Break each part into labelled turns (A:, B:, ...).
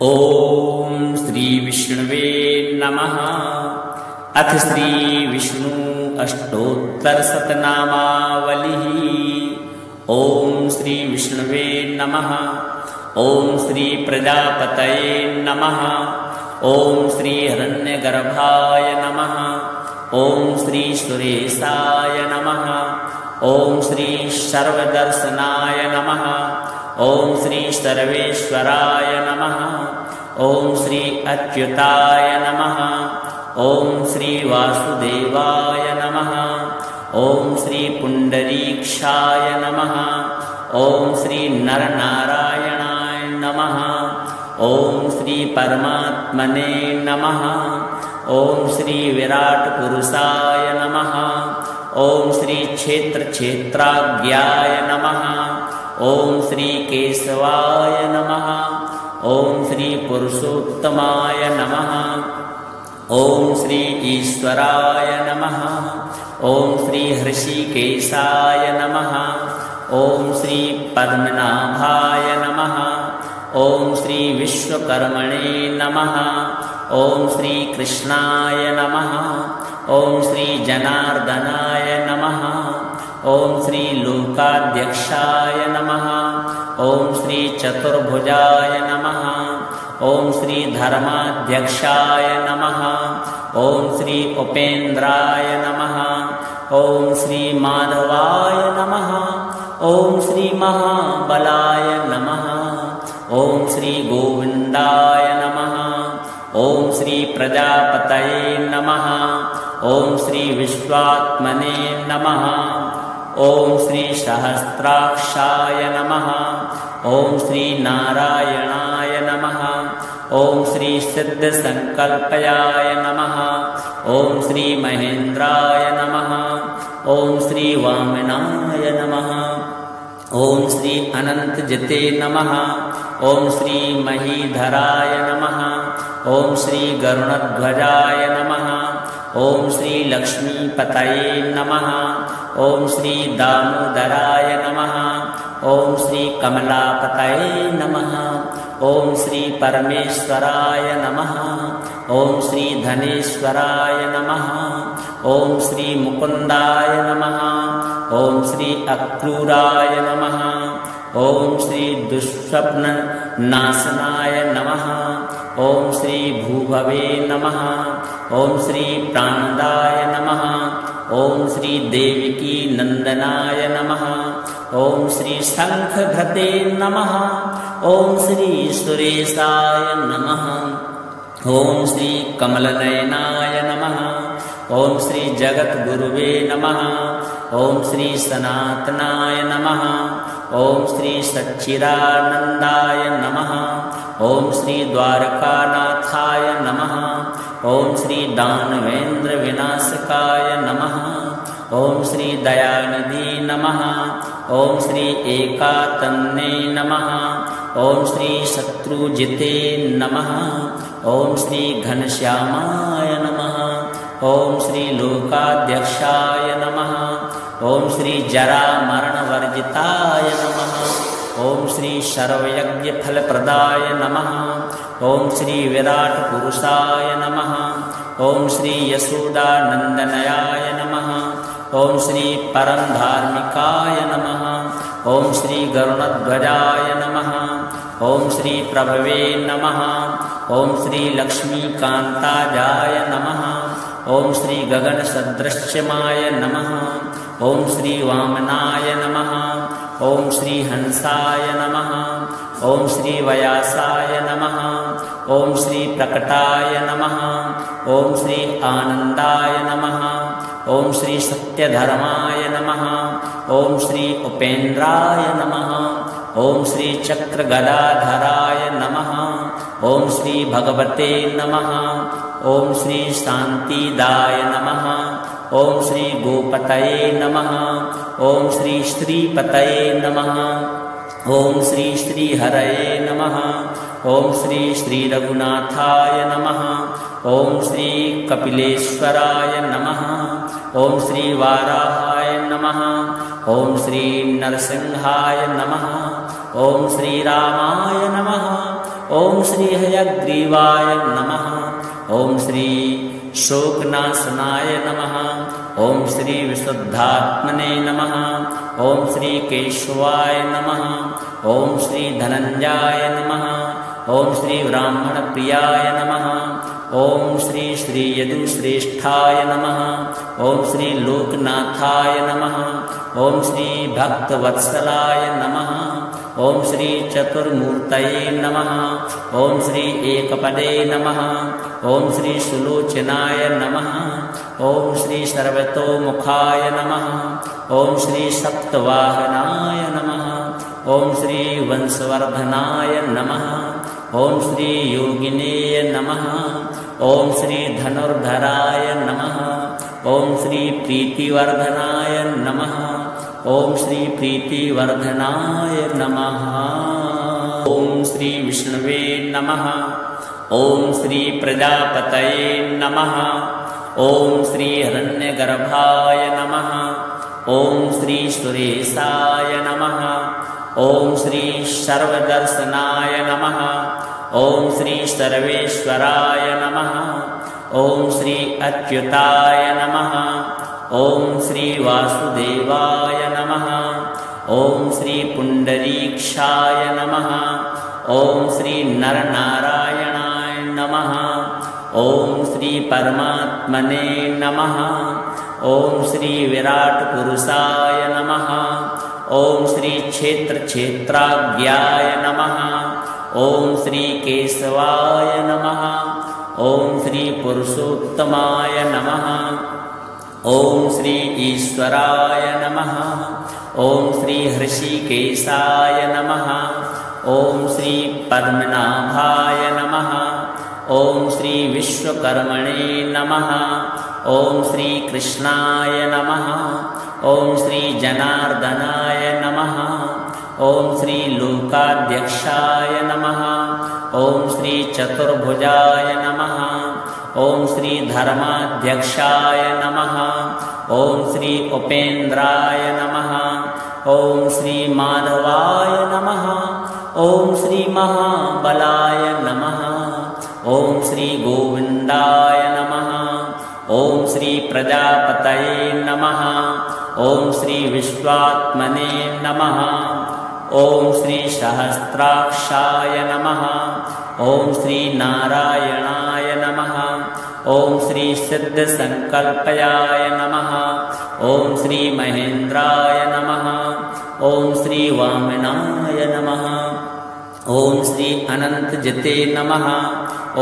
A: ओम श्री विष्णुवे नमः। अथ श्री विष्णु अष्टोत्तर शतनामावलिः। ओम श्री विष्णुवे नमः। ओम श्री प्रजापतये नमः। ओम श्री हिरण्यगर्भाय नमः। ओम श्री सुरेशाय नमः। ओम श्री सर्वदर्शनाय नमः। ओम श्री सर्वेश्वराय नमः। ओम श्री अच्युताय नमः। ओम श्री वासुदेवाय नमः। ओम श्री पुंडरीक्षाय नमः। ओम श्री नरनारायणाय नमः। ओम श्री परमात्मने नमः। ओम श्री विराट पुरुषाय नमः। ओम श्री क्षेत्र क्षेत्राज्ञाय नमः। ओम श्री केशवाय नमः। ओम श्री पुरुषोत्तमाय नमः। ओम श्री ईश्वराय नमः। ओम श्री हृषिकेशाय नमः। ओम श्री पद्मनाभाय नमः। ओम श्री विश्वकर्मणे नमः। ओम श्री कृष्णाय नमः। ओम श्री जनार्दनाय नमः। ओम श्री लोकाध्यक्षाय नमः। ओम श्री चतुर्भुजाय नमः। ओम श्री धर्माध्यक्षाय नमः। ओम श्री उपेन्द्राय नमः। ओम श्री माधवाय नमः। ओम श्री महाबलाय नमः। ओम श्री गोविंदाय नमः। ओम श्री प्रजापतये नमः। ओम श्री विश्वात्मने नमः। ओम श्री सहस्राक्षाय नमः। ओम श्री नारायणाय नमः। ओम श्री सिद्धसंकल्पयाय नमः। ओम श्री महेन्द्राय नमः। ओम श्री वामनाय नमः। ओम श्री अनंतजिते नमः। ओम श्री महीधराय नमः। ओम श्री गरुणध्वजाय नमः। ओम श्री लक्ष्मीपतये नमः। ओम श्री दामोदराय नमः। ओम श्री कमलापतये नमः। ओम श्री परमेश्वराय नमः। ओम श्री धनेश्वराय नमः। ओम श्री मुकुंदाय नमः। ओम श्री अक्रूराय नमः। ओम श्री दुष्स्वप्न नाशनाय नमः। ओम श्री भूभवे नमः। ओम श्री प्राणदाय नमः। ओम श्री देवकी नंदनाय नमः। ओम श्री शंखघ्रते नमः। ओम श्री सुरेशाय नमः। ओम श्री कमलनयनाय नमः। ओम श्री जगद्गुरुवे नमः। ओम श्री सनातनाय नमः। ओम श्री सच्चिदानंदाय नमः। ओम श्री द्वारकानाथाय नमः। ओम श्री दानवेंद्र विनाशकाय नमः। ओम श्री दयानिधि नमः। ओम श्री एकातन्ने नमः। ओम श्री शत्रुजिते नमः। ओम श्री घनश्यामाय नमः। ओम श्री लोकाध्यक्षाय नमः। ओम श्री जरा मरण वर्जिताय नमः। ओम श्री सर्वयज्ञ फलप्रदाय नमः। ओम श्री विराट पुरुषाय नमः। ओम श्री यशोदानंदनयाय नमः। ओम श्री परम धार्मिकाय नमः। ओम श्री गरुणध्वजाय नमः। ओम श्री प्रभवे नमः। ओम श्री लक्ष्मीकांताजाय नमः। ओम श्री गगन सदृश्यमाय नमः। ओम श्री वामनाय नमः। ओम श्री हंसाय नमः। ओम श्री व्यासाय नमः। ओम श्री प्रकटाय नमः। ओम श्री आनंदाय नमः। ओम श्री सत्यधर्माय नमः। ओम श्री उपेन्द्राय नमः। ओम श्री चक्रगदाधराय नमः। ओम श्री भगवते नमः। ओम श्री शांतिदाय नमः। ओम श्री गोपतये नमः। ओम श्री श्रीपतये नमः। ओम श्री श्रीहरये नमः। ओम श्री श्री रघुनाथाय नमः। ओम श्री कपिलेश्वराय नमः। ओम श्री वाराहाय नमः। ओम श्री नरसिंहाय नमः। ओम श्री रामाय नमः। ओम श्री हयग्रीवाय नमः। ओम श्री शोकनाशनाय नमः। ओम श्री विशुद्धात्मने नमः। ओम श्री केशवाय नमः। ओम श्री धनंजयाय नमः। ओम श्री ब्राह्मण प्रियाय नमः। ओम श्री श्री यदुश्रेष्ठाय नमः। ओम श्री लोकनाथाय नमः। ओम श्री भक्तवत्सलाय नमः। ओम श्री चतुर्मूर्तये नमः। ओम श्री एकपदे नमः। ओम श्री सुलोचनाय नमः। ओम श्री सर्वतोमुखाय नमः। ओम श्री सप्तवाहनाय नमः। ओम श्री वंशवर्धनाय नमः। ओम श्री योगिनेय नमः। ओम श्री धनुर्धराय नमः। ओम श्री प्रीतिवर्धनाय नमः। ओम श्री प्रीतिवर्धनाय नमः। ओम श्री विष्णवे नमः। ओम श्री प्रजापतये नमः। ओम श्री हिरण्यगर्भाय नमः। ओम श्री सुरेशाय नमः। ओम श्री सर्वदर्शनाय नमः। ओम श्री सर्वेश्वराय नमः। ओम श्री अच्युताय नमः। ओम श्री वासुदेवाय नमः। ओम श्री पुंडरीक्षाय नमः। ओम श्री नरनारायणाय नमः। ओम श्री परमात्मने नमः। ओम श्री विराट पुरुषाय नमः। ओम श्री क्षेत्र क्षेत्राज्ञाय नमः। ओम श्री केशवाय नमः। ओम श्री पुरुषोत्तमाय नमः। ओम श्री ईश्वराय नमः। ओम श्री हृषिकेशाय नमः। ओम श्री पद्मनाभाय नमः। ओम श्री विश्वकर्मणे नमः। ओम श्री कृष्णाय नमः। ओम श्री जनार्दनाय नमः। ओम श्री लोकाध्यक्षाय नमः। ओम श्री चतुर्भुजाय नमः। ओम श्री धर्माध्यक्षाय नमः। ओम श्री उपेन्द्राय नमः। ओम श्री माधवाय नमः। ओम श्री महाबलाय नमः। ओम श्री गोविंदाय नमः। ओम श्री प्रजापतये नमः। ओम श्री विश्वात्मने नमः। ओम श्री सहस्राक्षाय नमः। ओम श्री नारायणाय नमः। ओम श्री सिद्धसंकल्पयाय नमः। ओम श्री महेन्द्राय नमः। ओम श्री वामनाय नमः। ओम श्री अनंतजिते नमः।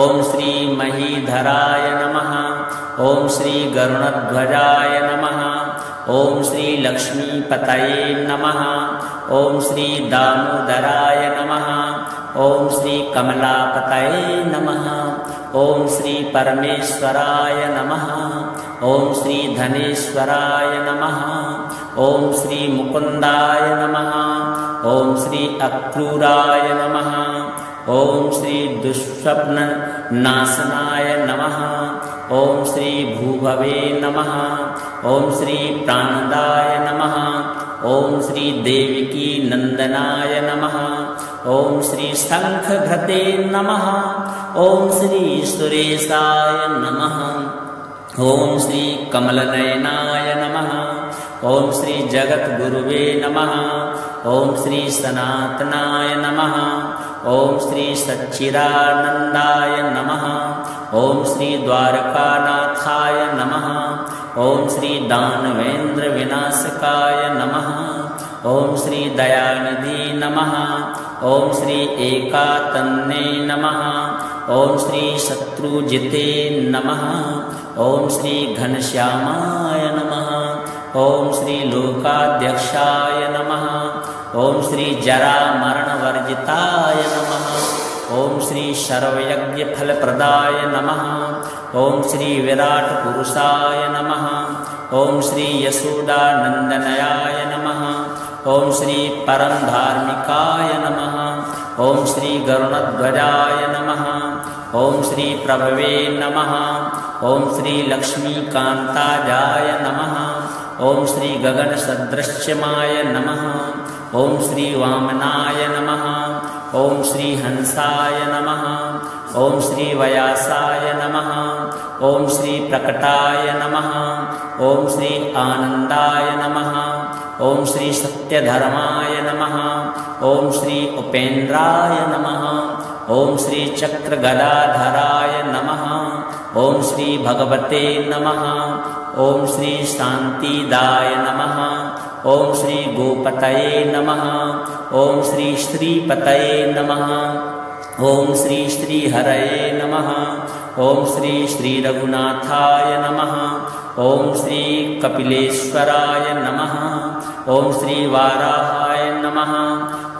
A: ओम श्री महीधराय नमः। ओम श्री गरुणध्वजाय नमः। ओम श्री लक्ष्मीपतये नमः। ओम श्री दामोदराय नमः। ओम श्री कमलापतये नमः। ओम श्री परमेश्वराय नमः। ओम श्री धनेश्वराय नमः। ओम श्री मुकुंदाय नमः। ओम श्री अक्रूराय नमः। ओम श्री दुष्स्वप्न नाशनाय नमः। ओम श्री भूभवे नमः। ओम श्री प्राणदाय नमः। ओम श्री देवकी नंदनाय नमः। ओम श्री शंखभृते नमः। ओम श्री सुरेशाय नमः। ओम श्री कमलनयनाय नमः। ओम श्री जगद्गुरुवे नमः। ओम श्री सनातनाय नमः। ओम श्री सच्चिदानंदाय नमः। ओम श्री द्वारकानाथाय नमः। ओम श्री दानवेंद्र विनाशकाय नमः। ओम श्री दयानिधि नमः। ओम श्री एकातन्ने नमः। ओम श्री शत्रुजिते नमः। ओम श्री घनश्यामाय नमः। ओम श्री लोकाध्यक्षाय नमः। ओम श्री जरा मरण वर्जिताय नमः। ओम श्री सर्वयज्ञ फलप्रदाय नमः। ओम श्री विराट पुरुषाय नमः। ओम श्री यशोदानंदनयाय नमः। ओम श्री परम धार्मिकाय नमः। ओम श्री गरुणध्वजाय नमः। ओम श्री प्रभवे नमः। ओम श्री लक्ष्मीकांताजाय नमः। ओम श्री गगन सदृश्यमाय नमः। ओम श्री वामनाय नमः। ओम श्री हंसाय नमः। ओम श्री व्यासाय नमः। ओम श्री प्रकटाय नमः। ओम श्री आनंदाय नमः। ओम श्री सत्यधर्माय नमः। ओम श्री उपेन्द्राय नमः। ओम श्री चक्रगदाधराय नमः। ओम श्री भगवते नमः। ओम श्री शांतिदाय नमः। ओम श्री गोपतये नमः। ओम श्री श्रीपतये नमः। ओम श्री श्रीहरये नमः। ओम श्री श्रीरघुनाथाय नमः। ओम श्री कपिलेश्वराय नमः। ओम श्री वाराहाय नमः।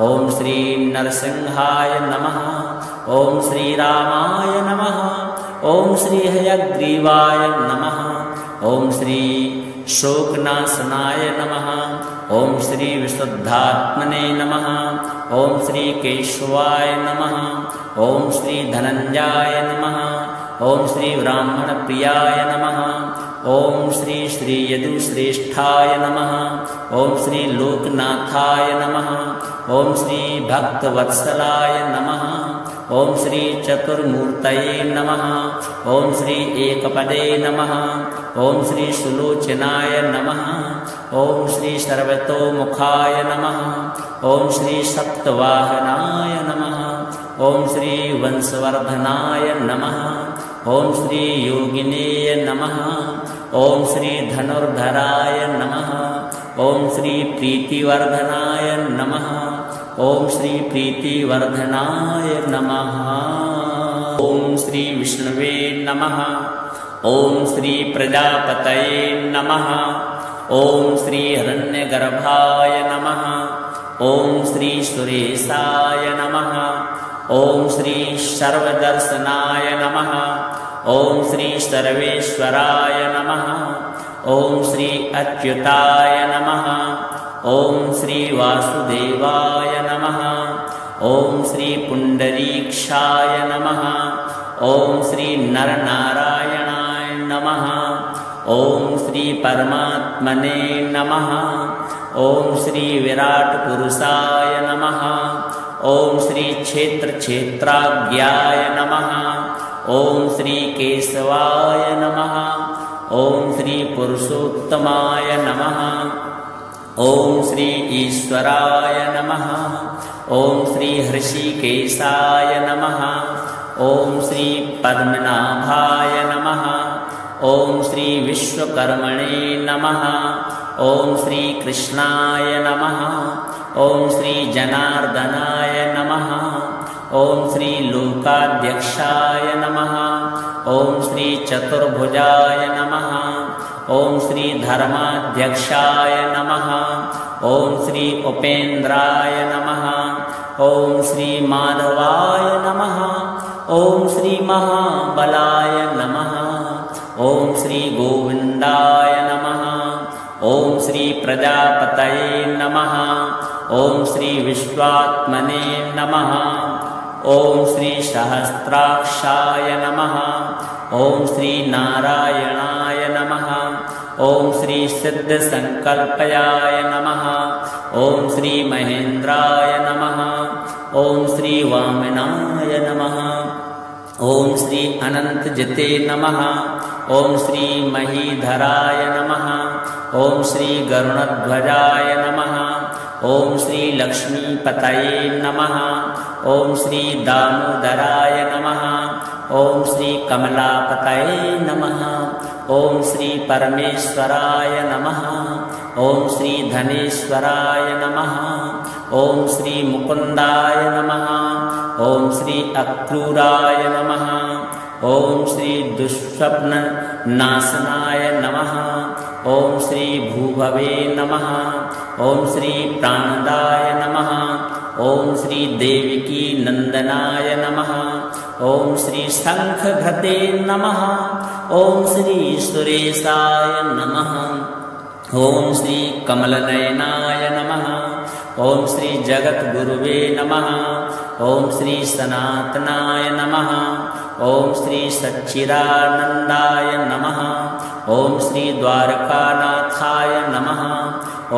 A: ओम श्री नरसिंहाय नमः। ओम श्री रामाय नमः। ओम श्री हयग्रीवाय नमः। ओम श्री शोकनाशनाय नमः। ओम श्री विशुद्धात्मने नमः। ओम श्री केशवाय नमः। ओम श्री धनंजयाय नमः। ओम श्री ब्राह्मण प्रियाय नमः। ओम श्री श्री यदुश्रेष्ठाय नमः। ओम श्री लोकनाथाय नमः। ओम श्री भक्तवत्सलाय नमः। ओम श्री चतुर्मूर्तये नमः। ओम श्री एकपदे नमः। ओम श्री सुलोचनाय नमः। ओम श्री सर्वतोमुखाय नमः। ओम श्री सप्तवाहनाय नमः। ओम श्री वंशवर्धनाय नमः। ओम श्री योगिनेय नमः। ओम श्री धनुर्धराय नमः। ओम श्री प्रीतिवर्धनाय नमः। ओम श्री प्रीतिवर्धनाय नमः। ओम श्री विष्णवे नमः। ओम श्री प्रजापतये नमः। ओम श्री हिरण्यगर्भाय नमः। ओम श्री सुरेशाय नमः। ओम श्री सर्वदर्शनाय नमः। ओम श्री सर्वेश्वराय नमः। ओम श्री अच्युताय नमः। ओम श्री वासुदेवाय नमः। ओम श्री पुंडरीक्षाय नमः। ओम श्री नरनारायणाय नमः। ओम श्री परमात्मने नमः। ओम श्री विराट पुरुषाय नमः। ओम श्री क्षेत्र क्षेत्राज्ञाय नमः। ओम श्री केशवाय नमः। ओम श्री पुरुषोत्तमाय नमः। ओम श्री ईश्वराय नमः। ओम श्री हृषिकेशाय नमः। ओम श्री पद्मनाभाय नमः। ओम श्री विश्वकर्मणे नमः। ओम श्री कृष्णाय नमः। ओम श्री जनार्दनाय नमः। ओम श्री लोकाध्यक्षाय नमः। ओम श्री चतुर्भुजाय नमः। ओम श्री धर्माध्यक्षाय नमः। ओम श्री उपेन्द्राय नमः। ओम श्री माधवाय नमः। ओम श्री महाबलाय नमः। ओम श्री गोविंदाय नमः। ओम श्री प्रजापतये नमः। ओम श्री विश्वात्मने नमः। ओम श्री सहस्राक्षाय नमः। ओम श्री नारायणाय नमः। ओम श्री सिद्ध संकल्पयाय नमः। ओम श्री महेंद्राय नमः। ओम श्री वामनाय नमः। ओम श्री अनंत जिते नमः। ओम श्री महीधराय नमः। ओम श्री गरुणध्वजाय नमः। ओम श्री लक्ष्मीपतये नमः। ओम श्री दामोदराय नमः। ओम श्री कमलापतये नमः। ओम श्री परमेश्वराय नमः। ओम श्री धनेश्वराय नमः। ओम श्री मुकुंदाय नमः। ओम श्री अक्रूराय नमः। ओम श्री दुष्स्वप्न नाशनाय नमः। ओम श्री भूभवे नमः। ओम श्री प्राणदाय नमः। ओम श्री देवकी नंदनाय नमः। ओम श्री शंखघ्रते नमः। ओम श्री सुरेशाय नमः। ओम श्री कमलनयनाय नमः। ओम श्री जगद्गुरुवे नमः। ओम श्री सनातनाय नमः। ओम श्री सच्चिदानंदाय नमः। ओम श्री द्वारकानाथाय नमः।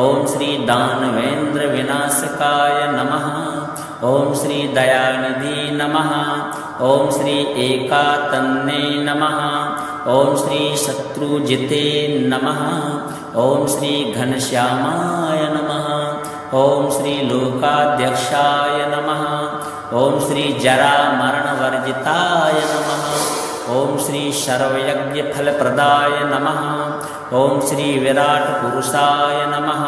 A: ओम श्री दानवेंद्र विनाशकाय नमः। ओम श्री दयानिधि नमः। ओम श्री एकातन्ने नमः। ओम श्री शत्रुजिते नमः। ओम श्री घनश्यामाय नमः। ओम श्री लोकाध्यक्षाय नमः। ओम श्री जरा मरण वर्जिताय नमः। ओम श्री सर्वयज्ञ फलप्रदाय नमः। ओम श्री विराट पुरुषाय नमः।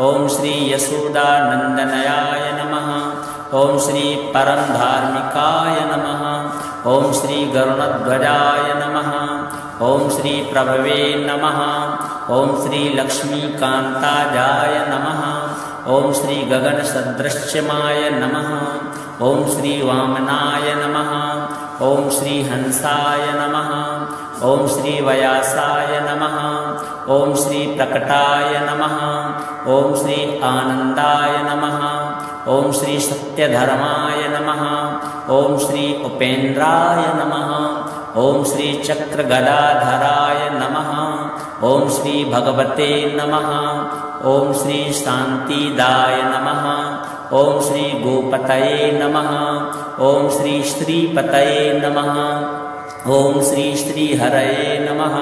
A: ओम श्री यशोदानंदनयाय नमः। ओम श्री परम धार्मिकाय नमः। ओम श्री गरुणध्वजाय नमः। ओम श्री प्रभवे नमः। ओम श्री लक्ष्मीकांताजाय नमः। ओम श्री गगन सदृश्यमाय नमः। ओम श्री वामनाय नमः। ओम श्री हंसाय नमः। ओम श्री व्यासाय नमः। ओम श्री प्रकटाय नमः। ओम श्री आनंदाय नमः। ओम श्री सत्यधर्माय नमः। ओम श्री उपेन्द्राय नमः। ओम श्री चक्रगदाधराय नमः। ओम श्री भगवते नमः। ओम श्री शांतिदाय नमः। ओम श्री गोपतये नमः। ओम श्री श्रीपतये नमः। ओम श्री श्रीहरये नमः।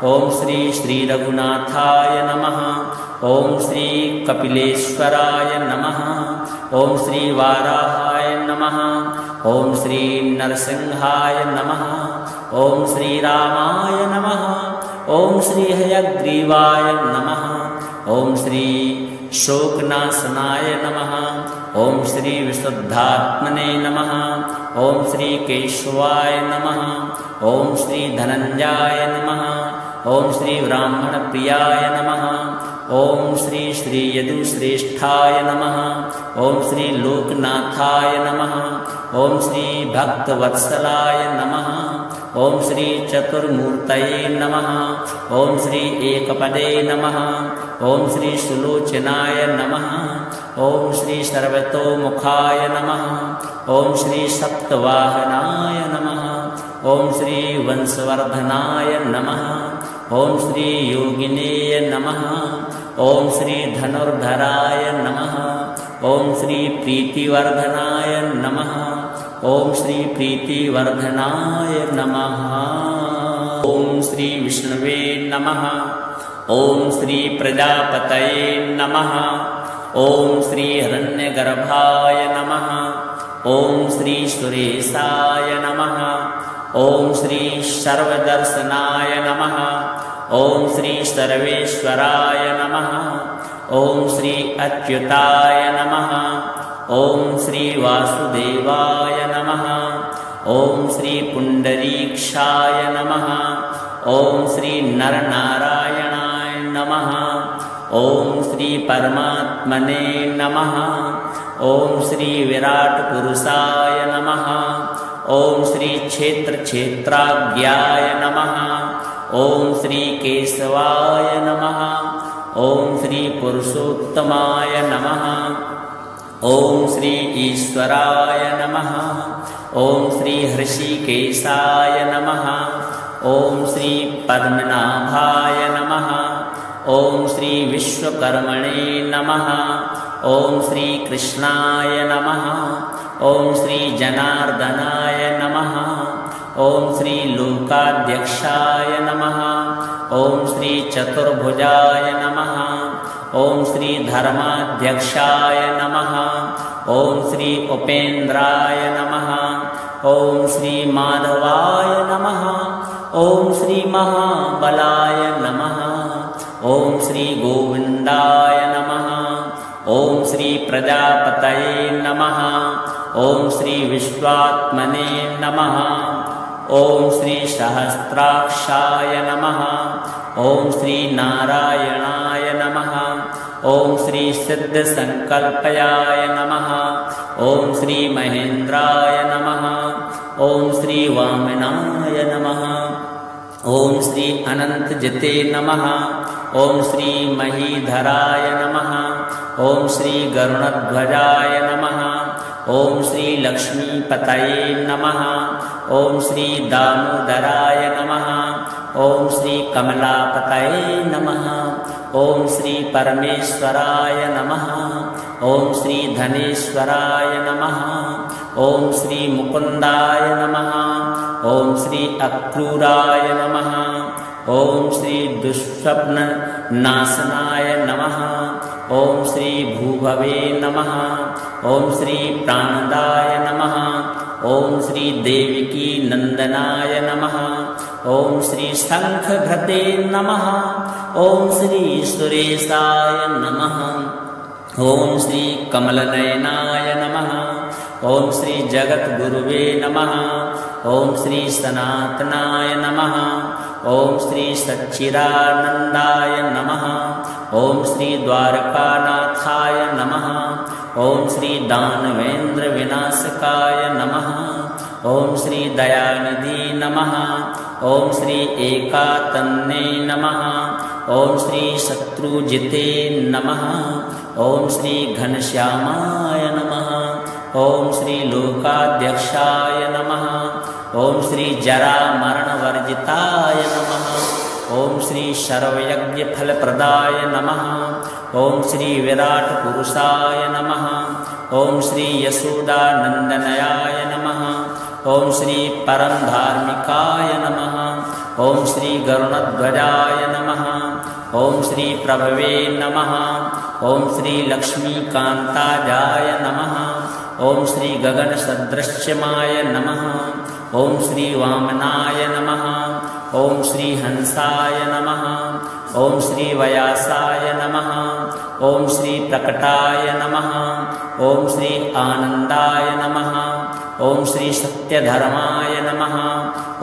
A: ओम श्री श्री रघुनाथाय नमः। ओम श्री कपिलेश्वराय नमः। ओम श्री वाराहाय नमः। ओम श्री नरसिंहाय नमः। ओम श्री रामाय नमः। ओम श्री हयग्रीवाय नमः। ओम श्री शोकनाशनाय नमः। ओम श्री विशुद्धात्मने नमः। ओम श्री केशवाय नमः। ओम श्री धनंजयाय नमः। ओम श्री ब्राह्मण प्रियाय नमः। ओम श्री श्री यदुश्रेष्ठाय नमः। ओम श्री लोकनाथाय नमः। ओम श्री भक्तवत्सलाय नमः। ओम श्री चतुर्मूर्तये नमः। ओम श्री एकपदे नमः। ओम श्री सुलोचनाय नमः। ओम श्री सर्वतोमुखाय नमः। ओम श्री सप्तवाहनाय नमः। ओम श्री वंशवर्धनाय नमः। ओम श्री योगिनेय नमः। ओम श्री धनुर्धराय नमः। ओम श्री प्रीतिवर्धनाय नमः। ओम श्री प्रीतिवर्धनाय नमः। ओम श्री विष्णवे नमः। ओम श्री प्रजापतये नमः। ओम श्री हिरण्यगर्भाय नमः। ओम श्री सुरेशाय नमः। ओम श्री सर्वदर्शनाय नमः। ओम श्री सर्वेश्वराय नमः। ओम श्री अच्युताय नमः। ओम श्री वासुदेवाय नमः। ओम श्री पुंडरीक्षाय नमः। ओम श्री नरनारायणाय नमः। ओम श्री परमात्मने नमः। ओम श्री विराट पुरुषाय नमः। ओम श्री क्षेत्र क्षेत्राज्ञाय नमः। ओम श्री केशवाय नमः। ओम श्री पुरुषोत्तमाय नमः। ओम श्री ईश्वराय नमः। ओम श्री हृषिकेशाय नमः। ओम श्री पद्मनाभाय नमः। ओम श्री विश्वकर्मणे नमः। ओम श्री कृष्णाय नमः। ओम श्री जनार्दनाय नमः। ओम श्री लोकाध्यक्षाय नमः। ओम श्री चतुर्भुजाय नमः। ओम श्री धर्माध्यक्षाय नमः। ओम श्री उपेन्द्राय नमः। ओम श्री माधवाय नमः। ओम श्री महाबलाय नमः। ओम श्री गोविंदाय नमः। ओम श्री प्रजापतये नमः। ओम श्री विश्वात्मने नमः। ओम श्री सहस्राक्षाय नमः। ओम श्री नारायणाय नमः। ओम श्री सिद्ध संकल्पयाय नमः। ओम श्री महेंद्राय नमः। ओम श्री वामनाय नमः। ओम श्री अनंत जिते नमः। ओम श्री महीधराय नमः। ओम श्री गरुणध्वजाय नमः। ओम श्री लक्ष्मीपतये नमः। ओम श्री दामोदराय नमः। ओम श्री कमलापतये नमः। ओम श्री परमेश्वराय नमः। ओम श्री धनेश्वराय नमः। ओम श्री मुकुंदाय नमः। ओम श्री अक्रूराय नमः। ओम श्री दुष्स्वप्न नाशनाय नमः। ओम श्री भूभवे नमः। ओम श्री प्राणदाय नमः। ओम श्री देवकी नंदनाय नमः। ओम श्री शंखभृते नमः। ओम श्री सुरेशाय नमः। ओम श्री कमलनयनाय नमः। ओम श्री जगद्गुरुवे नमः। ओम श्री सनातनाय नमः। ओम श्री सच्चिदानंदाय नमः। ओम श्री द्वारकानाथाय नमः। ओम श्री दानवेंद्र विनाशकाय नमः। ओम श्री दयानिधि नमः। ओम श्री एकातन्ने नमः। ओम श्री शत्रुजिते नमः। ओम श्री घनश्यामाय नमः। ओम श्री लोकाध्यक्षाय नमः। ओम श्री जरा मरण वर्जिताय नमः। ओम श्री सर्वयज्ञ फलप्रदाय नमः। ओम श्री विराट पुरुषाय नमः। ओम श्री यशोदानंदनयाय नमः। ओम श्री परम धार्मिकाय नमः। ओम श्री गरुणध्वजाय नमः। ओम श्री प्रभवे नमः। ओम श्री लक्ष्मीकांताजाय नमः। ओम श्री गगन सदृश्यमाय नमः। ओम श्री वामनाय नमः। ओम श्री हंसाय नमः। ओम श्री व्यासाय नमः। ओम श्री प्रकटाय नमः। ओम श्री आनंदाय नमः। ओम श्री सत्यधर्माय नमः।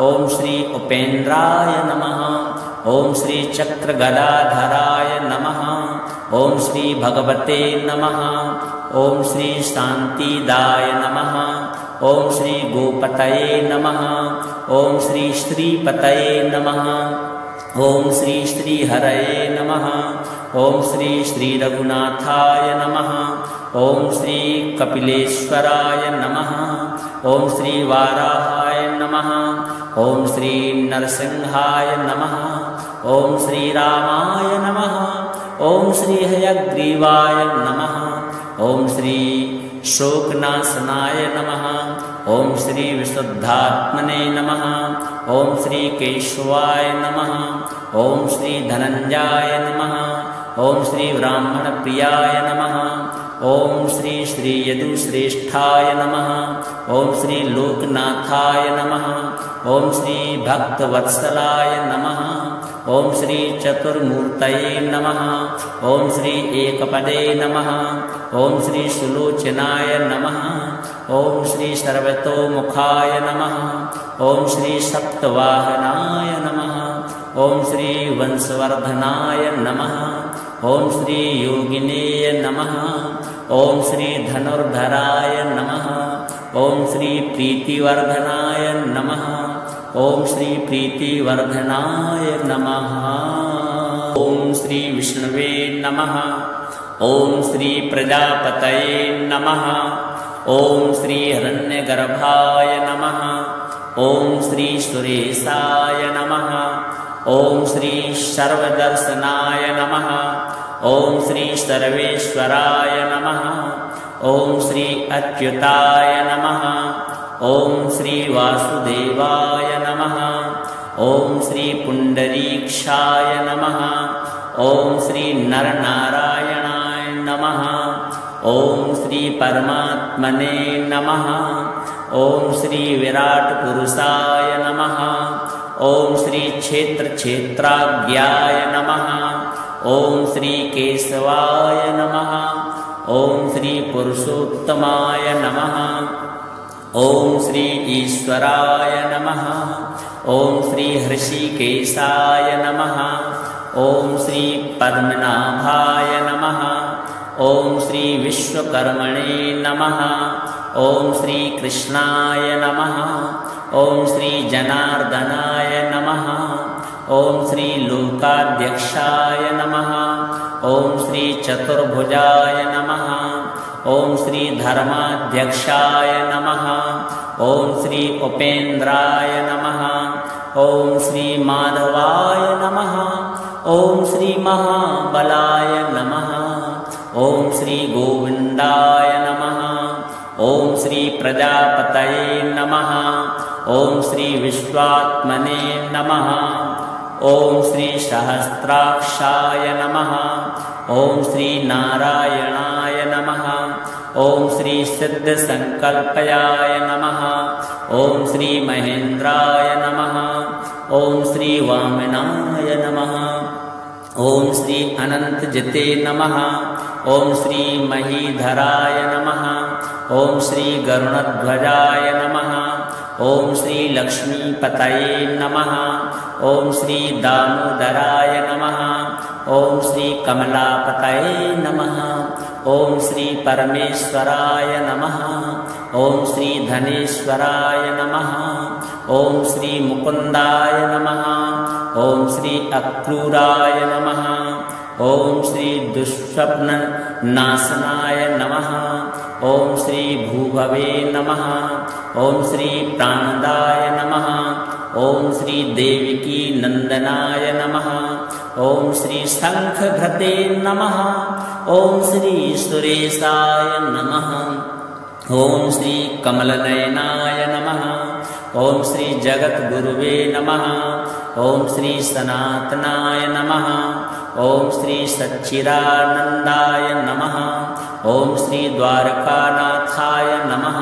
A: ओम श्री उपेन्द्राय नमः। ओम श्री चक्रगदाधराय नमः। ओम श्री भगवते नमः। ओम श्री शांतिदाय नमः। ओम श्री गोपतये नमः। ओम श्री श्रीपतये नमः। ओम श्री श्रीहरये नमः। ओम श्री श्री रघुनाथाय नमः। ओम श्री कपिलेश्वराय नमः। ओम श्री वाराहाय नमः। ओम श्री नरसिंहाय नमः। ओम श्री रामाय नमः। ओम श्री हयग्रीवाय नमः। ओम श्री शोकनाशनाय नमः। ओम श्री विशुद्धात्मने नमः। ओम श्री केशवाय नमः। ओम श्री धनंजयाय नमः। ओम श्री ब्राह्मण प्रियाय नमः। ओम श्री श्री यदुश्रेष्ठाय नमः। ओम श्री लोकनाथाय नमः। ओम श्री भक्तवत्सलाय नमः। ओम श्री चतुर्मूर्तये नमः। ओम श्री एकपदे नमः। ओम श्री सुलोचनाय नमः। ओम श्री सर्वतोमुखाय नमः। ओम श्री सप्तवाहनाय नमः। ओम श्री वंशवर्धनाय नमः। ओम श्री योगिनेय नमः। ओम श्री धनुर्धराय नमः। ओम श्री प्रीतिवर्धनाय नमः। ओम श्री प्रीतिवर्धनाय नमः। ओम श्री विष्णवे नमः। ओम श्री प्रजापतये नमः। ओम श्री हिरण्यगर्भाय नमः। ओम श्री सुरेशाय नमः। ओम श्री सर्वदर्शनाय नमः। ओम श्री सर्वेश्वराय नमः। ओम श्री अच्युताय नमः। ओम श्री वासुदेवाय नमः। ओम श्री पुंडरीक्षाय नमः। ओम श्री नरनारायणाय नमः। ओम श्री परमात्मने नमः। ओम श्री विराट पुरुषाय नमः। ओम श्री क्षेत्र क्षेत्राज्ञाय नमः। ओम श्री केशवाय नमः। ओम श्री पुरुषोत्तमाय नमः। ओम श्री ईश्वराय नमः। ओम श्री हृषिकेशाय नमः। ओम श्री पद्मनाभाय नमः। ओम श्री विश्वकर्मणे नमः। ओम श्री कृष्णाय नमः। ओम श्री जनार्दनाय नमः। ओम श्री लोकाध्यक्षाय नमः। ओम श्री चतुर्भुजाय नमः। ओम श्री धर्माध्यक्षाय नमः। ओम श्री उपेन्द्राय नमः। ओम श्री माधवाय नमः। ॐ श्री महाबलाय नमः। ॐ श्री गोविन्दाय नमः। ॐ श्री प्रजापतये नमः। ॐ श्री विश्वात्मने नमः। ॐ श्री सहस्राक्षाय नमः। ॐ श्री नारायणाय नमः। ॐ श्री सिद्धसंकल्पयाय नमः। ॐ श्री महेन्द्राय नमः। ॐ श्री वामनाय नमः। ॐ श्री अनन्तजिते नमः। ॐ श्री महीधराय नमः। ॐ श्री गरुणध्वजाय नमः। ॐ श्री लक्ष्मीपतये नमः। ॐ श्री दामोदराय नमः। ॐ श्री कमलापतये नमः। ॐ श्री परमेश्वराय नमः। ॐ श्री धनेश्वराय नमः। ॐ श्री मुकुन्दाय नमः। ॐ श्री अक्रूराय नमः। ॐ श्री दुःस्वप्न नाशनाय नमः। ॐ श्री भूभवे नमः। ॐ श्री प्राणदाय नमः। ॐ श्री देवकी नंदनाय नमः। ॐ श्री शंखघ्रते नमः। ॐ श्री सुरेशाय नमः। ॐ श्री कमलनयनाय नमः। ॐ श्री जगद्गुरुवे नमः। ॐ श्री सनातनाय नमः। ॐ श्री सच्चिदानन्दाय नमः। ॐ श्री द्वारकानाथाय नमः।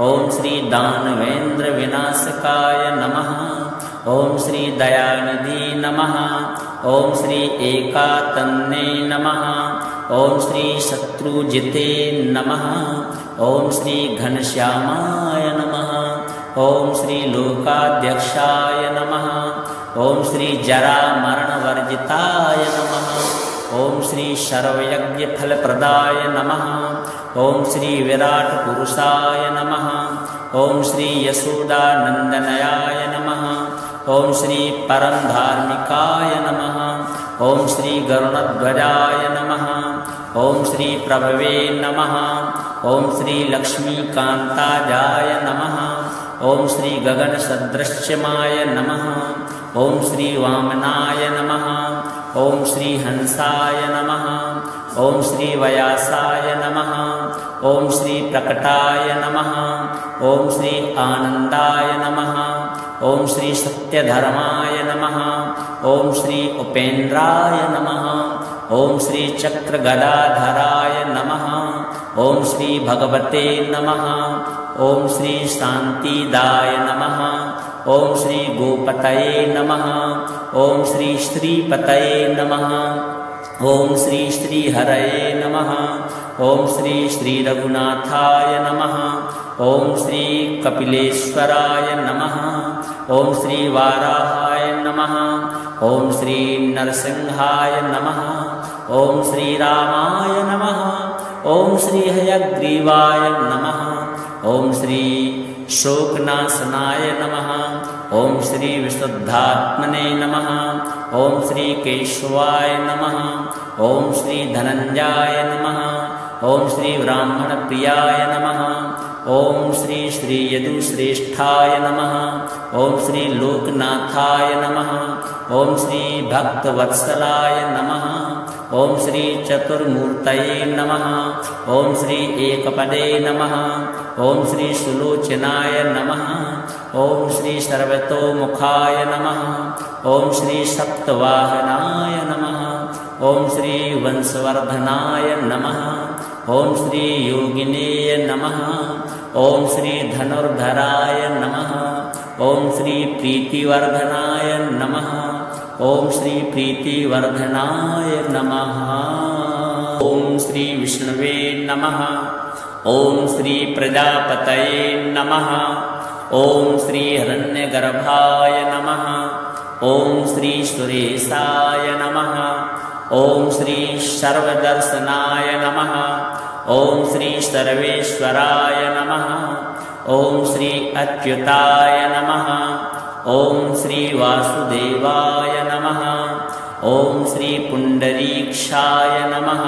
A: ॐ श्री दानवेन्द्र विनाशकाय नमः। ॐ श्री दयानिधि नमः। ॐ श्री एकातन्ने नमः। ॐ श्री शत्रुजिते नमः। ॐ श्री घनश्यामाय नमः। ॐ श्री लोकाध्यक्षाय नमः। ॐ श्री जरामरणवर्जिताय नमः। ॐ श्री सर्वयज्ञफलप्रदाय नमः। ॐ श्री विराटपुरुषाय नमः। ॐ श्री यशोदानन्दनयाय नमः। ॐ श्री परमधार्मिकाय नमः। ॐ श्री गरुणध्वजाय नमः। ॐ श्री प्रभवे नमः। ॐ श्री लक्ष्मीकान्ताजाय नमः। ॐ श्री गगनसदृश्यमाय नमः। ॐ श्री वामनाय नमः। ॐ श्री हंसाय नमः। ॐ श्री व्यासाय नमः। ॐ श्री प्रकटाय नमः। ॐ श्री आनन्दाय नमः। ॐ श्री सत्यधर्माय नमः। ॐ श्री उपेन्द्राय नमः। ॐ श्री चक्रगदाधराय नमः। ॐ श्री भगवते नमः। ॐ श्री शान्तिदाय नमः। ॐ श्री गोपतये नमः। ॐ श्री श्रीपतये नमः। ॐ श्री श्रीहरये नमः। ॐ श्री श्रीरघुनाथाय नमः। ॐ श्री कपिलेश्वराय नमः। ॐ श्री वाराहाय नमः। ॐ श्री नरसिंहाय नमः। ॐ श्री रामाय नमः। ॐ श्री हयग्रीवाय नमः। ॐ श्री शोकनाशनाय नमः। ॐ श्री विशुद्धात्मने नमः। ॐ श्री केशवाय नमः। ॐ श्री धनंजयाय नमः। ॐ श्री ब्राह्मणप्रियाय नमः। ॐ श्री श्रीयदुश्रेष्ठाय नमः। ॐ श्री लोकनाथाय नमः। ॐ श्री भक्तवत्सलाय नमः। ॐ श्री चतुर्मूर्तये नमः। ॐ श्री एकपदे नमः। ॐ श्री सुलोचनाय नमः। ॐ श्री सर्वतोमुखाय नमः। ॐ श्री सप्तवाहनाय नमः। ॐ श्री वंशवर्धनाय नमः। ॐ श्री योगिनेय नमः। ॐ श्री धनुर्धराय नमः। ॐ श्री प्रीतिवर्धनाय नमः। ॐ श्री प्रीतिवर्धनाय नमः। ॐ श्री विष्णवे नमः। ॐ श्री प्रजापतये नमः। ॐ श्री हिरण्यगर्भाय नमः। ॐ श्री सुरेशाय नमः। ॐ श्री सर्वदर्शनाय नमः। ॐ श्री सर्वेश्वराय नमः। ॐ श्री अच्युताय नमः। ॐ श्री वासुदेवाय नमः। ॐ श्री पुंडरीक्षाय नमः।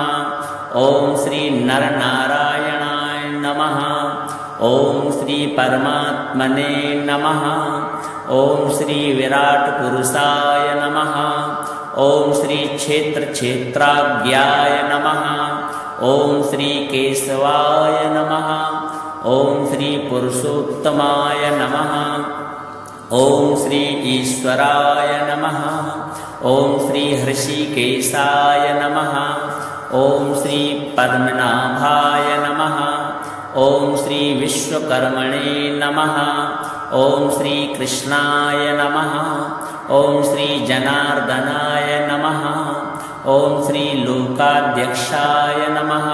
A: ॐ श्री नरनारायणाय नमः। ॐ श्री परमात्मने नमः। ॐ श्री विराट पुरुषाय नमः। ओम श्री क्षेत्र क्षेत्राज्ञाय नमः। ओम श्री केशवाय नमः। ओम श्री पुरुषोत्तमाय नमः। ओम श्री ईश्वराय नमः। ओम श्री हृषिकेशाय नमः। ओम श्री पद्मनाभाय नमः। ओम श्री विश्वकर्मणे नमः। ओम श्री कृष्णाय नमः। ओम श्री जनार्दनाय नमः। ओम श्री लोकाध्यक्षाय नमः।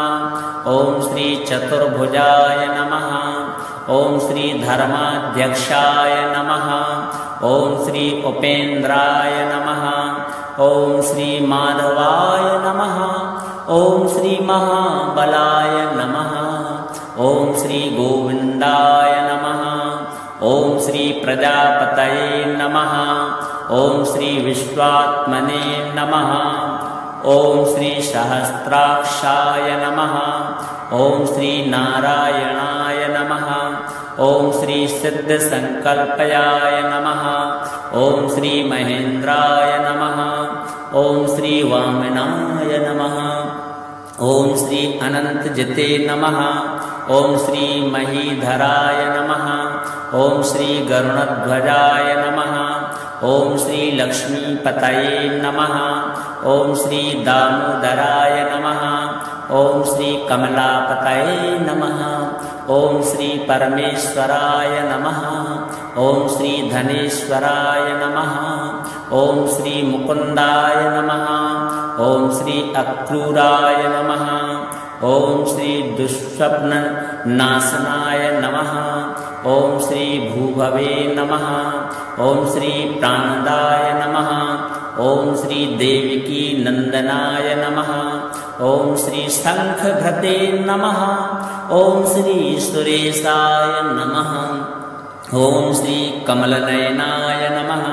A: ओम श्री चतुर्भुजाय नमः। ओम श्री धर्माध्यक्षाय नमः। ओम श्री उपेन्द्राय नमः। ओम श्री माधवाय नमः। ओम श्री महाबलाय नमः। ओम श्री गोविंदाय नमः। ओम श्री प्रजापतये नमः। ओम श्री विश्वात्मने नमः। ओम श्री सहस्राक्षाय नमः। ओम श्री नारायणाय नमः। ओम श्री सिद्ध संकल्पयाय नमः। ओम श्री महेंद्राय नमः। ओम श्री वामनाय नमः। ओम श्री अनंत जिते नमः। ओम श्री महीधराय नमः। ओम श्री गरुणध्वजाय नमः। ओम श्री लक्ष्मीपतये नमः। ओम श्री दामोदराय नमः। ओम श्री कमलापतये नमः। ओम श्री परमेश्वराय नमः। ओम श्री धनेश्वराय नमः। ओम श्री मुकुंदाय नमः। ओम श्री अक्रूराय नमः। ओम श्री दुष्स्वप्न नाशनाय नमः। ओम श्री भूभवे नमः। ओम श्री प्राणदाय नमः। ओम श्री देवकी नंदनाय नमः। ओम श्री शंखभृते नमः। ओम श्री सुरेशाय नमः। ओम श्री कमलनयनाय नमः।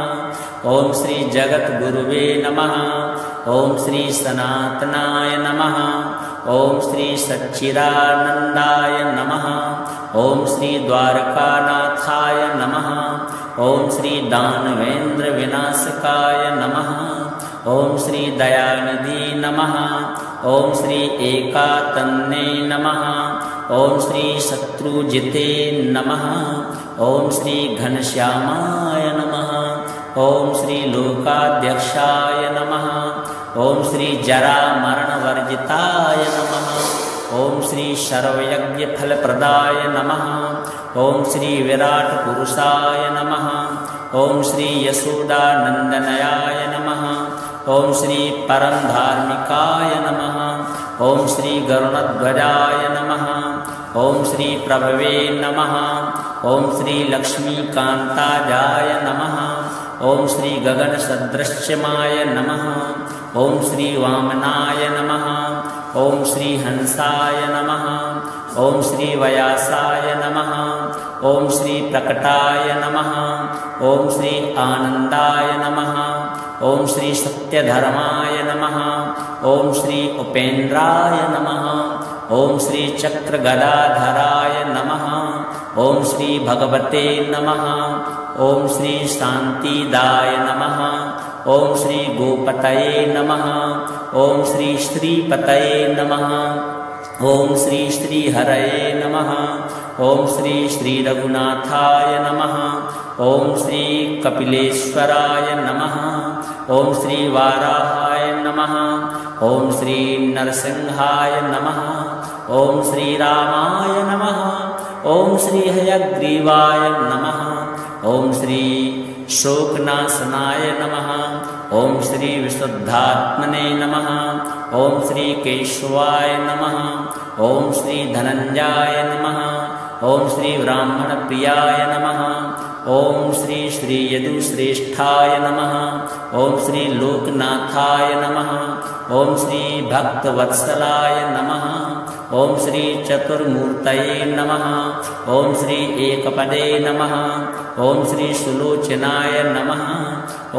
A: ओम श्री जगद्गुरुवे नमः। ओम श्री सनातनाय नमः। ओम श्री सच्चिदानंदाय नमः। ओम श्री द्वारकानाथाय नमः। ओम श्री दानवेंद्र विनाशकाय नमः। ओम श्री दयानिधि नमः। ओम श्री एकातन्ने नमः। ओम श्री शत्रुजिते नमः। ओम श्री घनश्यामाय नमः। ओम श्री लोकाध्यक्षाय नमः। ओम श्री जरा मरण वर्जिताय नमः। ओम श्री सर्वयज्ञ फलप्रदाय नमः। ओम श्री विराट पुरुषाय नमः। ओम श्री यशोदानंदनयाय नमः। ओम श्री परम धार्मिकाय नमः। ओम श्री गरुणध्वजाय नमः। ओम श्री प्रभवे नमः। ओम श्री लक्ष्मीकांताजाय नमः। ओम श्री गगन सदृश्यमाय नमः। ओम श्री वामनाय नमः। ओम श्री हंसाय नमः। ओम श्री व्यासाय नमः। ओम श्री प्रकटाय नमः। ओम श्री आनंदाय नमः। ओम श्री सत्यधर्माय नमः। ओम श्री उपेन्द्राय नमः। ओम श्री चक्रगदाधराय नमः। ओम श्री भगवते नमः। ओम श्री शांतिदाय नमः। ओम श्री गोपतये नमः। ओम श्री श्रीपतये नमः। ओम श्री श्रीहरये नमः। ओम श्री श्री रघुनाथाय नमः। ओम श्री कपिलेश्वराय नमः। ओम श्री वाराहाय नमः। ओम श्री नरसिंहाय नमः। ओम श्री रामाय नमः। ओम श्री हयग्रीवाय नमः। ओम श्री शोकनाशनाय नमः। ओम श्री विशुद्धात्मने नमः। ओम श्री केशवाय नमः। ओम श्री धनंजयाय नमः। ओम श्री ब्राह्मण प्रियाय नमः। ओम श्री श्री यदुश्रेष्ठाय नमः। ओम श्री लोकनाथाय नमः। ओम श्री भक्तवत्सलाय नमः। ओम श्री चतुर्मूर्तये नमः। ओम श्री एकपदे नमः। ओम श्री सुलोचनाय नमः।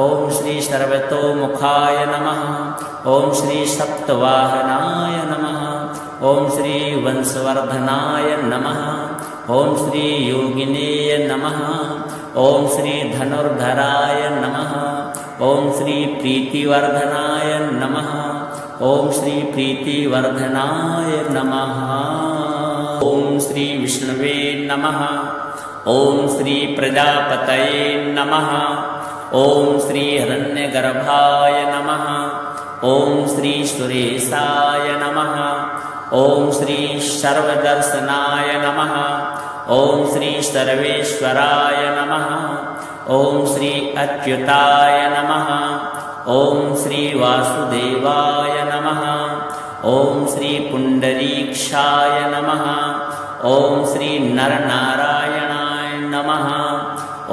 A: ओम श्री सर्वतोमुखाय नमः। ओम श्री सप्तवाहनाय नमः। ओम श्री वंशवर्धनाय नमः। ओम श्री योगिनेय नमः। ओम श्री धनुर्धराय नमः। ओम श्री प्रीतिवर्धनाय नमः। ओम श्री प्रीतिवर्धनाय नमः। ओम श्री विष्णवे नमः। ओम श्री प्रजापतये नमः। ओम श्री हिरण्यगर्भाय नमः। ओम श्री सुरेशाय नमः। ओम श्री सर्वदर्शनाय नमः। ओम श्री सर्वेश्वराय नमः। ओम श्री अच्युताय नमः। ओम श्री वासुदेवाय नमः। ओम श्री पुंडरीक्षाय नमः। ओम श्री नरनारायणाय नमः।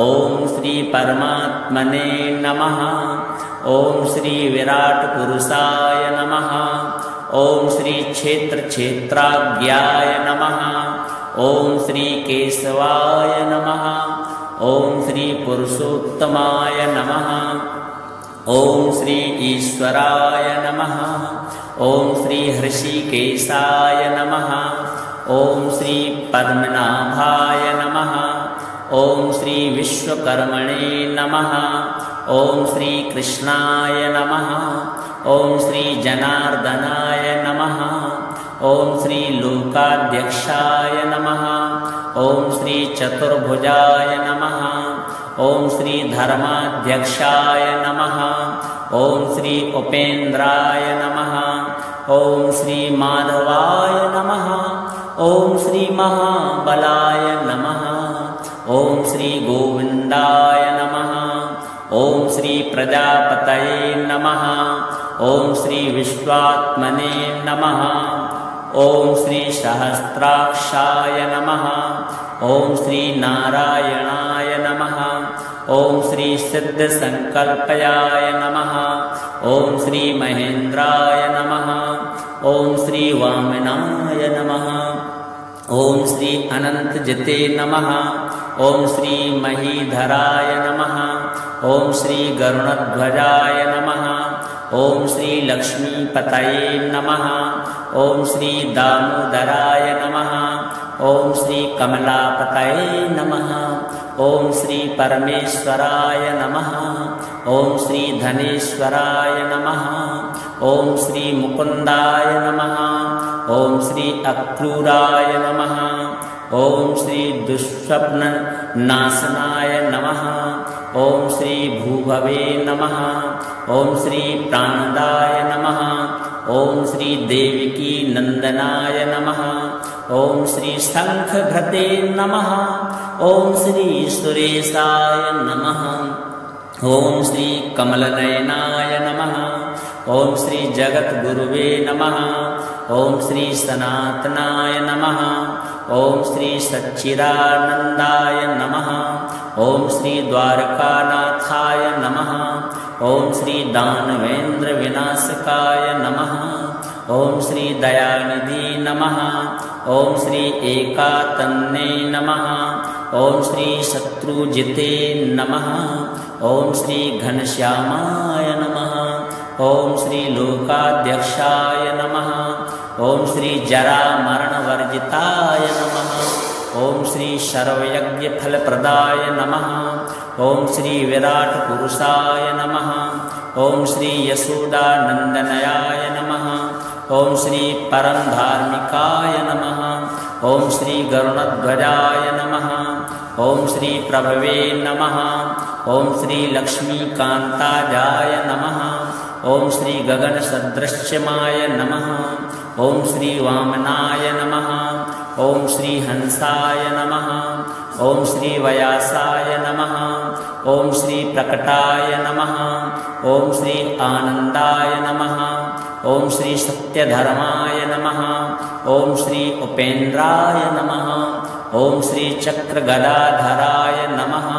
A: ओम श्री परमात्मने नमः। ओम श्री विराट पुरुषाय नमः। ओम श्री क्षेत्र क्षेत्राज्ञाय नमः। ओम श्री केशवाय नमः। ओम श्री पुरुषोत्तमाय नमः। ओम श्री ईश्वराय नमः। ओम श्री हृषिकेशाय नमः। ओम श्री पद्मनाभाय नमः। ओम श्री विश्वकर्मणे नमः। ओम श्री कृष्णाय नमः। ओम श्री जनार्दनाय नमः। ओम श्री लोकाध्यक्षाय नमः। ओम श्री चतुर्भुजाय नमः। ओम श्री धर्माध्यक्षाय नमः। ओम श्री उपेन्द्राय नमः। ओम श्री माधवाय नमः। ओम श्री महाबलाय नमः। ओम श्री गोविंदाय नमः। ओम श्री प्रजापतये नमः। ओम श्री विश्वात्मने नमः। ओम श्री सहस्राक्षाय नमः। ओम श्री नारायणाय नमः। ओम श्री सिद्ध संकल्पयाय नमः। ओम श्री महेंद्राय नमः। ओम श्री वामनाय नमः। ओम श्री अनंत जिते नमः। ओम श्री महीधराय नमः। ओम श्री गरुणध्वजाय नमः। ओम श्री लक्ष्मीपतये नमः। ओम श्री दामोदराय नमः। ओम श्री कमलापतये नमः। ओम श्री परमेश्वराय नमः। ओम श्री धनेश्वराय नमः। ओम श्री मुकुंदाय नमः। ओम श्री अक्रूराय नमः। ओम श्री दुष्स्वप्न नाशनाय नमः। ओम श्री भूभवे नमः। ओम श्री प्राणदाय नमः। ओम श्री देवकी नंदनाय नमः। ओम श्री शंखभृते नमः। ओम श्री सुरेशाय नमः। ओम श्री कमलनयनाय नमः। ओम श्री जगद्गुरुवे नमः। ओम श्री सनातनाय नमः। ओम श्री सच्चिदानंदाय नमः। ओम श्री द्वारकानाथाय नमः। ओम श्री दानवेंद्र विनाशकाय नमः। ओम श्री दयानिधि नमः। ओम श्री एकातन्ने नमः। ओम श्री शत्रुजिते नमः। ओम श्री घनश्यामाय नमः। ओम श्री लोकाध्यक्षाय नमः। ओम श्री जरा मरण वर्जिताय नमः। ओम श्री सर्वयज्ञ फलप्रदाय नमः। ओम श्री विराट पुरुषाय नमः। ओम श्री यशोदानंदनयाय नमः। ओम श्री परम धार्मिकाय नमः। ओम श्री गरुणध्वजाय नमः। ओम श्री प्रभवे नमः। ओम श्री लक्ष्मीकांताजाय नमः। ओम श्री गगन सदृश्यमाय नमः। ओम श्री वामनाय नमः। ओम श्री हंसाय नमः। ओम श्री व्यासाय नमः। ओम श्री प्रकटाय नमः। ओम श्री आनंदाय नमः। ओम श्री सत्यधर्माय नमः। ओम श्री उपेन्द्राय नमः। ओम श्री चक्रगदाधराय नमः।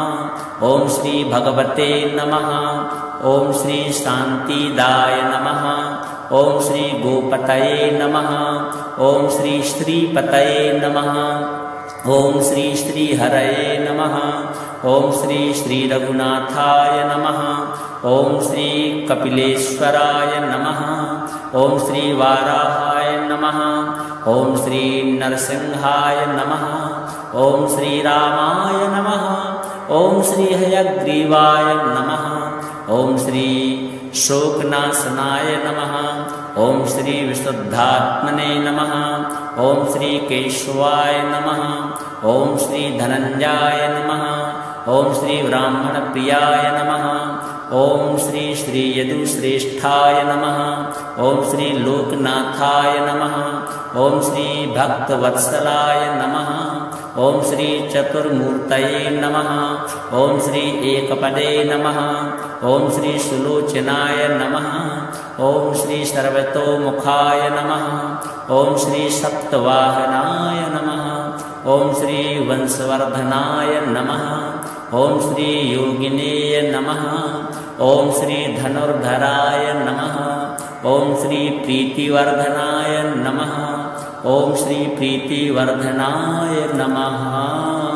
A: ओम श्री भगवते नमः। ओम श्री शांतिदाय नमः। ओम श्री गोपतये नमः। ओम श्री श्रीपतये नमः। ओम श्री श्रीहरये नमः। ओम श्री श्री रघुनाथाय नमः। ओम श्री कपिलेश्वराय नमः। ओम श्री वाराहाय नमः। ओम श्री नरसिंहाय नमः। ओम श्री रामाय नमः। ओम श्री हयग्रीवाय नमः। ओम श्री शोकनाशनाय नमः। ओम श्री विशुद्धात्मने नमः। ओम श्री केशवाय नमः। ओम श्री धनंजयाय नमः। ओम श्री ब्राह्मण प्रियाय नमः। ओम श्री श्री यदुश्रेष्ठाय नमः। ओम श्री लोकनाथाय नमः। ओम श्री भक्तवत्सलाय नमः। ओम श्री चतुर्मूर्तये नमः। ओम श्री एकपदे नमः। ओम श्री सुलोचनाय नमः। ओम श्री सर्वतोमुखाय नमः। ओम श्री सप्तवाहनाय नमः। ओम श्री वंशवर्धनाय नमः। ओम श्री योगिनेय नमः। ओम श्री धनुर्धराय नमः। ओम श्री प्रीतिवर्धनाय नमः। ओम श्री प्रीतिवर्धनाय नमः।